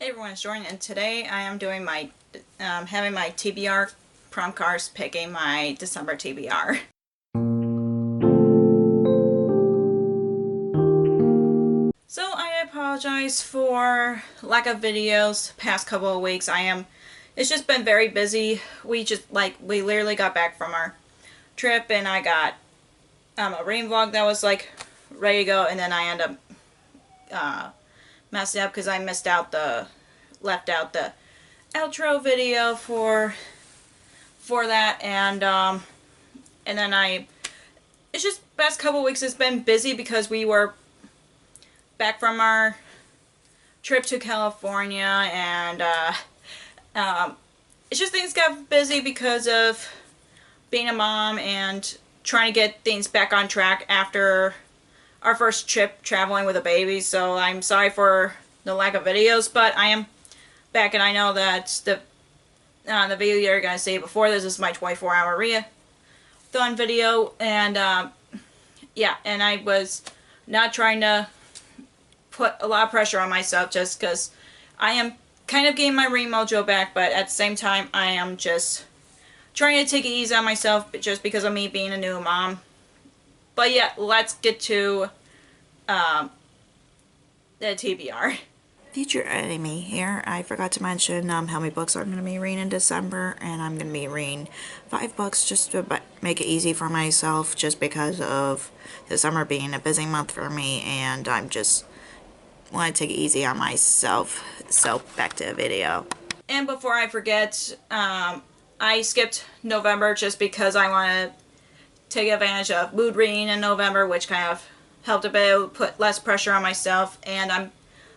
Hey everyone, it's Jordan, and today I am doing my, having my TBR Prompt Cards picking my December TBR. So I apologize for lack of videos past couple of weeks. It's just been very busy. We literally got back from our trip and I got a rain vlog that was ready to go, and then I ended up messing up because I left out the outro video for that, and then it's just past couple weeks it's been busy because we were back from our trip to California, and it's just things got busy because of being a mom and trying to get things back on track after our first trip traveling with a baby. So I'm sorry for the lack of videos, but I am back, and I know that the video you're gonna see before this is my 24-hour readathon video, and yeah, and I was not trying to put a lot of pressure on myself just because I am kind of getting my read mojo back, but at the same time I am just trying to take it easy on myself just because of me being a new mom. But yeah, let's get to the TBR. Future enemy here. I forgot to mention how many books I'm going to be reading in December, and I'm going to be reading 5 books just to make it easy for myself, just because of December being a busy month for me, and I'm just want to take it easy on myself. So back to the video. And before I forget, I skipped November just because I want to take advantage of mood reading in November, which kind of helped a bit, put less pressure on myself. And I'm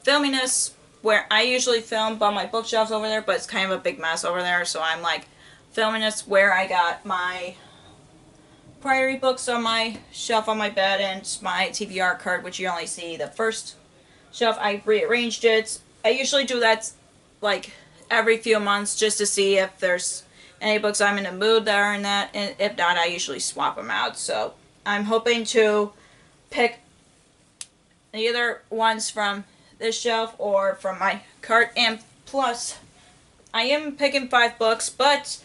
filming this where I usually film by my bookshelves over there, but it's kind of a big mess over there, so I'm filming this where I got my priority books on my shelf on my bed and my TBR card, which you only see the first shelf. I rearranged it. I usually do that every few months just to see if there's any books I'm in the mood that are in that, and if not, I usually swap them out. So I'm hoping to pick either ones from this shelf or from my cart, and plus I am picking 5 books, but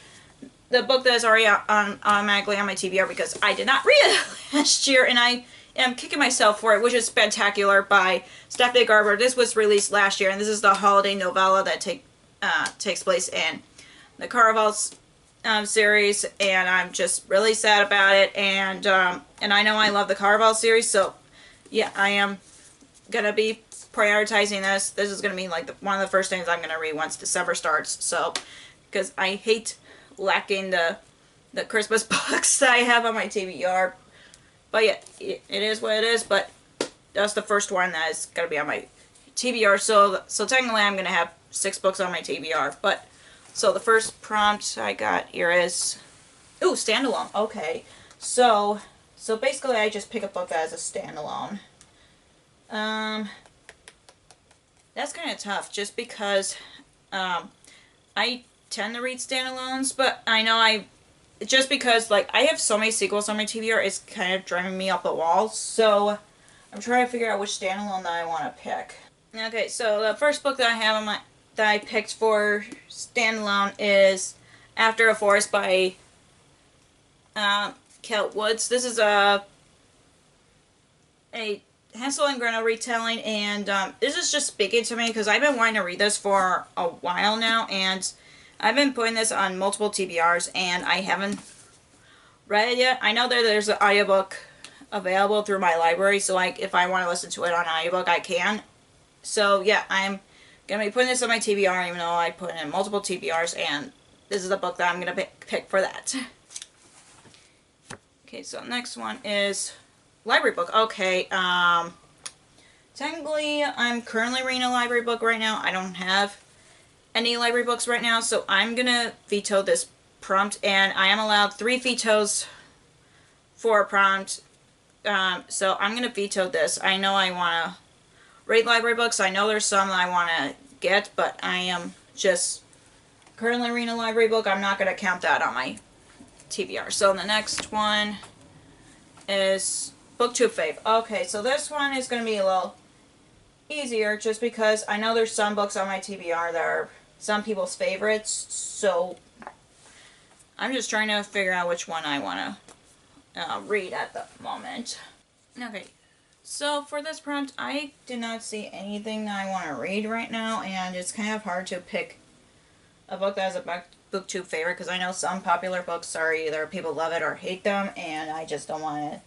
the book that is already automatically on my TBR because I did not read it last year, and I am kicking myself for it, which is Spectacular by Stephanie Garber. This was released last year, and this is the holiday novella that takes place in the Caraval's series, and I'm just really sad about it, and I know I love the Caraval series, so yeah, I am gonna be prioritizing this. This is gonna be one of the first things I'm gonna read once December starts, so because I hate lacking the Christmas books that I have on my TBR. But yeah, it is what it is, but that's the first one that is gonna be on my TBR, so technically I'm gonna have 6 books on my TBR. But so the first prompt I got here is standalone. Okay, so basically I just pick a book that is a standalone. That's kind of tough just because I tend to read standalones, but I know just because I have so many sequels on my TBR, it's kind of driving me up the wall, so I'm trying to figure out which standalone that I want to pick. Okay, so the first book that I have that I picked for standalone is After a Forest by Kelt Woods. This is a Hansel and Gretel retelling, and this is just speaking to me because I've been wanting to read this for a while now, and I've been putting this on multiple TBRs and I haven't read it yet. I know that there's an audiobook available through my library, so if I want to listen to it on audiobook, I can. So yeah, I'm gonna be putting this on my TBR, even though I put it in multiple TBRs, and this is the book that I'm gonna pick for that. Okay, so next one is library book. Okay, technically I'm currently reading a library book right now. I don't have any library books right now, so I'm gonna veto this prompt, and I am allowed 3 vetoes for a prompt, so I'm gonna veto this. I know I want to read library books. I know there's some that I want to get, but I am just currently reading a library book. I'm not gonna count that on my TBR. So the next one is Book 2 Fave. Okay, so this one is going to be a little easier just because I know there's some books on my TBR that are some people's favorites, so I'm just trying to figure out which one I want to read at the moment. Okay, so for this prompt, I did not see anything that I want to read right now, and it's kind of hard to pick a book that is a booktube favorite because I know some popular books are either people love it or hate them, and I just don't want to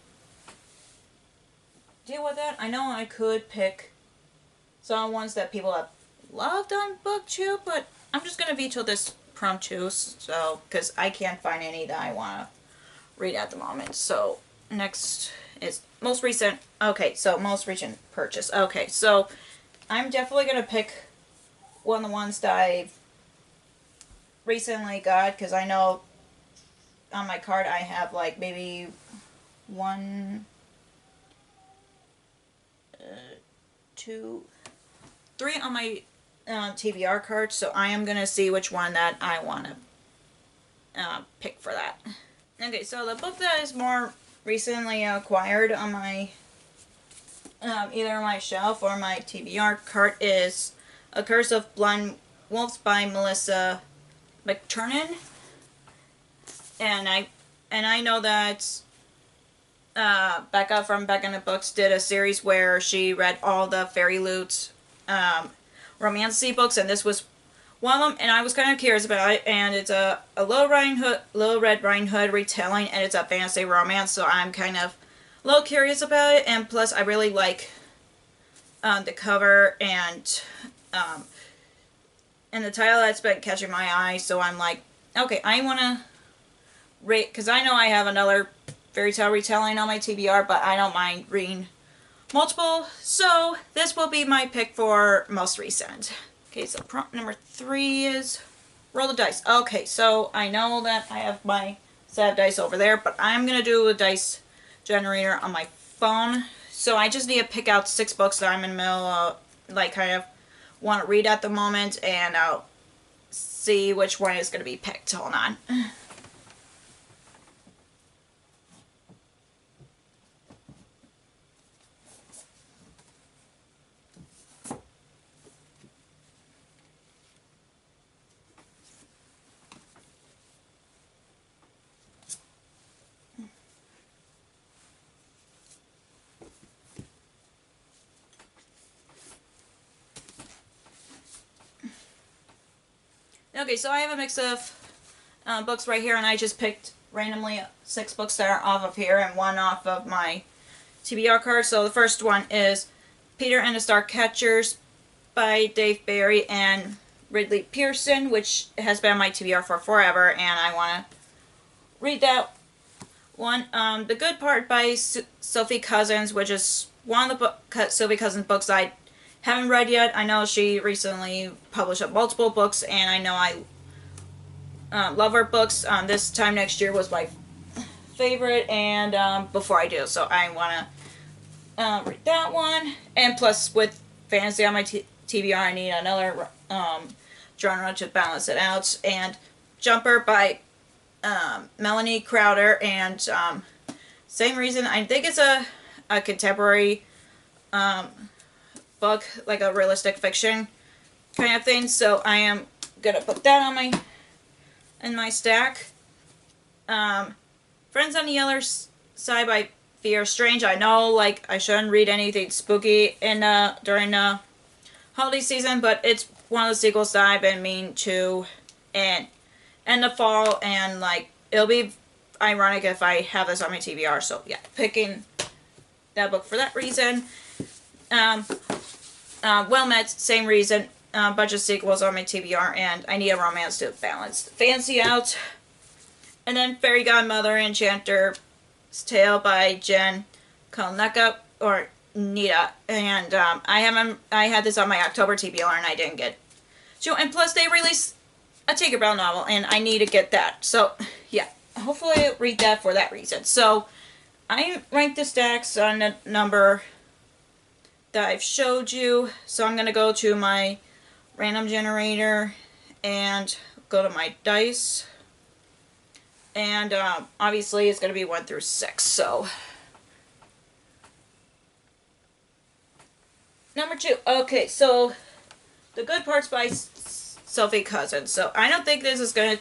deal with that. I know I could pick some ones that people have loved on booktube, but I'm just going to veto this prompt too, so because I can't find any that I want to read at the moment. So next is most recent. Okay, so most recent purchase. Okay, so I'm definitely going to pick one of the ones that I've recently got because I know on my card I have like maybe one, two, three on my TBR card, so I am going to see which one that I want to pick for that. Okay, so the book that is more recently acquired on my either my shelf or my TBR cart is A Curse of Blind Wolves by Melissa McTernan. And I know that Becca from Becca in the Books did a series where she read all the Fairy Loot romancy books, and this was one of them, and I was kind of curious about it, and it's a Little Red Riding Hood retelling, and it's a fantasy romance, so I'm kind of a little curious about it, and plus I really like the cover and the title that's been catching my eye, so I'm like, okay, I want to read, because I know I have another fairy tale retelling on my TBR, but I don't mind reading multiple, so this will be my pick for most recent. Okay, so prompt number 3 is roll the dice. Okay, so I know that I have my set of dice over there, but I'm going to do a dice generator on my phone. So I just need to pick out 6 books that I'm in the middle of, like, kind of want to read at the moment, and I'll see which one is going to be picked. Hold on. Okay, so I have a mix of books right here, and I just picked randomly 6 books that are off of here and 1 off of my TBR card. So the first one is Peter and the Starcatchers by Dave Barry and Ridley Pearson, which has been on my TBR for forever, and I want to read that one. The Good Part by Sophie Cousins, which is one of the Sophie Cousins books I haven't read yet. I know she recently published multiple books, and I know I love her books. This time next year was my favorite, and before I do, so I want to read that one. And plus, with fantasy on my TBR, I need another genre to balance it out. And Jumper by Melanie Crowder, and same reason, I think it's a contemporary book, like a realistic fiction kind of thing, so I am gonna put that on my stack. Friends on the Other Side by Fear Strange. I know, like, I shouldn't read anything spooky during the holiday season, but it's one of the sequels that I've been meaning to and in the fall, and like it'll be ironic if I have this on my TBR. So yeah, picking that book for that reason. Well Met, same reason. Bunch of sequels on my TBR, and I need a romance to balance the fancy out. And then Fairy Godmother Enchanter's Tale by Jen Kalneka, or Nita. And I had this on my October TBR, and I didn't get to. And plus, they released a Tinkerbell novel, and I need to get that. So yeah, hopefully I'll read that for that reason. So I ranked the stacks on the number that I've showed you. So I'm going to go to my random generator and go to my dice. And obviously it's going to be 1 through 6. So Number 2. Okay, so The Good Parts by Sophie Cousin. So I don't think this is gonna.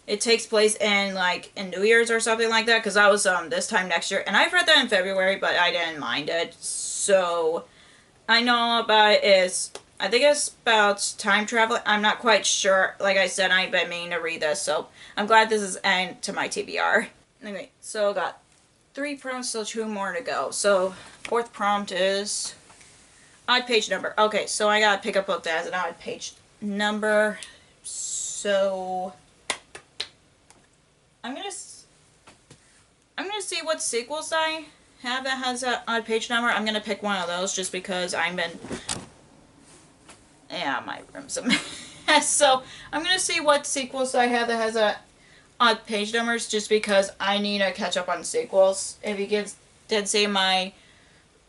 It takes place in like in New Year's or something like that, because that was this time next year, and I've read that in February, but I didn't mind it. So I know about it is. I think it's about time travel. I'm not quite sure. Like I said, I've been meaning to read this, so I'm glad this is end to my TBR. Anyway, so I got 3 prompts, so 2 more to go. So 4th prompt is odd page number. Okay, so I gotta pick a book that has an odd page number. So I'm gonna see what sequels I have that has an odd page number. I'm gonna pick one of those just because I've been. Yeah, my room's a mess. So I'm gonna see what sequels I have that has a odd page numbers, just because I need to catch up on sequels. If you did see my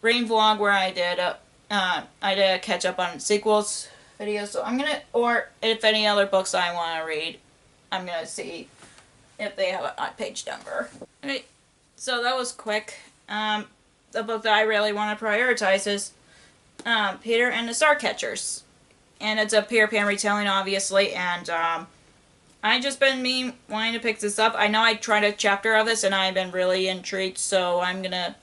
rain vlog where I did a catch up on sequels video, so I'm gonna, or if any other books I want to read, I'm gonna see if they have an odd page number. Okay, so that was quick. The book that I really want to prioritize is Peter and the Starcatchers. And it's a Peter Pan retelling, obviously, and I just been wanting to pick this up. I know I tried a chapter of this, and I've been really intrigued, so I'm gonna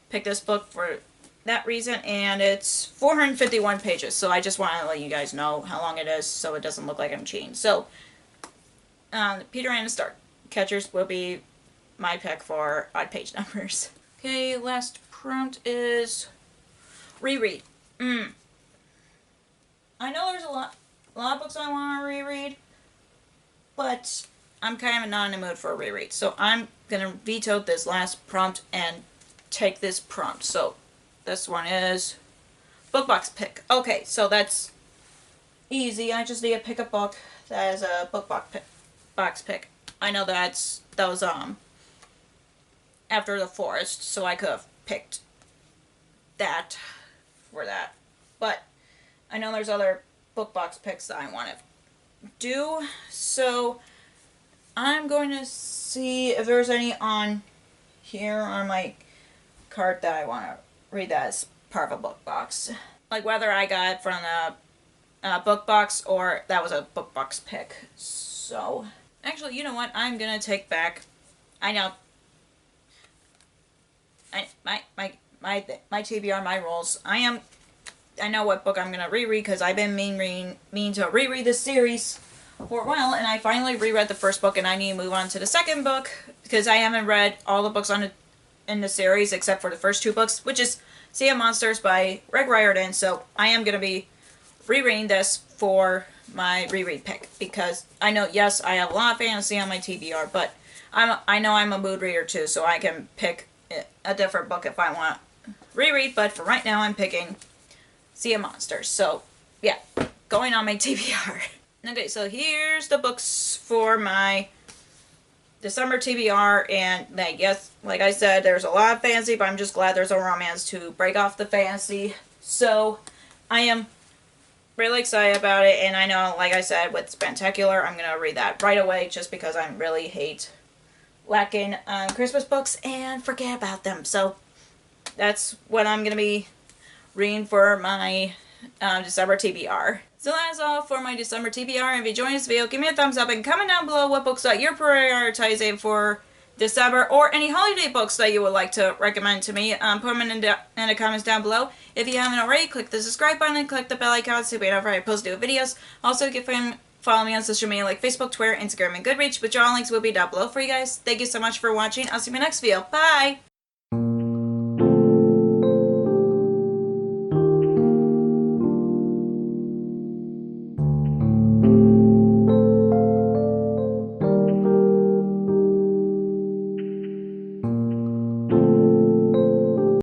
pick this book for that reason, and it's 451 pages, so I just want to let you guys know how long it is, so it doesn't look like I'm cheating. So, Peter and the Starcatchers will be my pick for odd page numbers. Okay, last prompt is reread. I know there's a lot of books I want to reread, but I'm kind of not in the mood for a reread. So I'm going to veto this last prompt and take this prompt. So this one is book box pick. Okay, so that's easy. I just need to pick a book that is a book box pick. I know that was After the Forest, so I could have picked that for that. But I know there's other book box picks that I want to do, so I'm going to see if there's any on here on my card that I want to read that as part of a book box. Like whether I got it from the book box or that was a book box pick. So, actually, you know what? I'm going to take back. I know. My TBR, my rules. I know what book I'm going to reread, because I've been mean to reread this series for a while, and I finally reread the first book, and I need to move on to the second book, because I haven't read all the books in the series except for the first 2 books, which is Sea of Monsters by Greg Riordan, so I am going to be rereading this for my reread pick, because I know, yes, I have a lot of fantasy on my TBR, but I know I'm a mood reader too, so I can pick a different book if I want to reread, but for right now I'm picking Sea of Monsters. So, yeah, going on my TBR. Okay, so here's the books for my December TBR, and yes, like I said, there's a lot of fantasy, but I'm just glad there's a romance to break off the fantasy. So, I am really excited about it, and I know, like I said, with Spectacular, I'm going to read that right away, just because I really hate lacking Christmas books and forget about them. So, that's what I'm going to be reading for my December TBR. So that's all for my December TBR. If you enjoyed this video, give me a thumbs up and comment down below what books that you're prioritizing for December, or any holiday books that you would like to recommend to me. Put them in the comments down below. If you haven't already, click the subscribe button and click the bell icon so you be notified when I post new videos. Also, you can follow me on social media like Facebook, Twitter, Instagram, and Goodreads, which all links will be down below for you guys. Thank you so much for watching. I'll see you in my next video. Bye!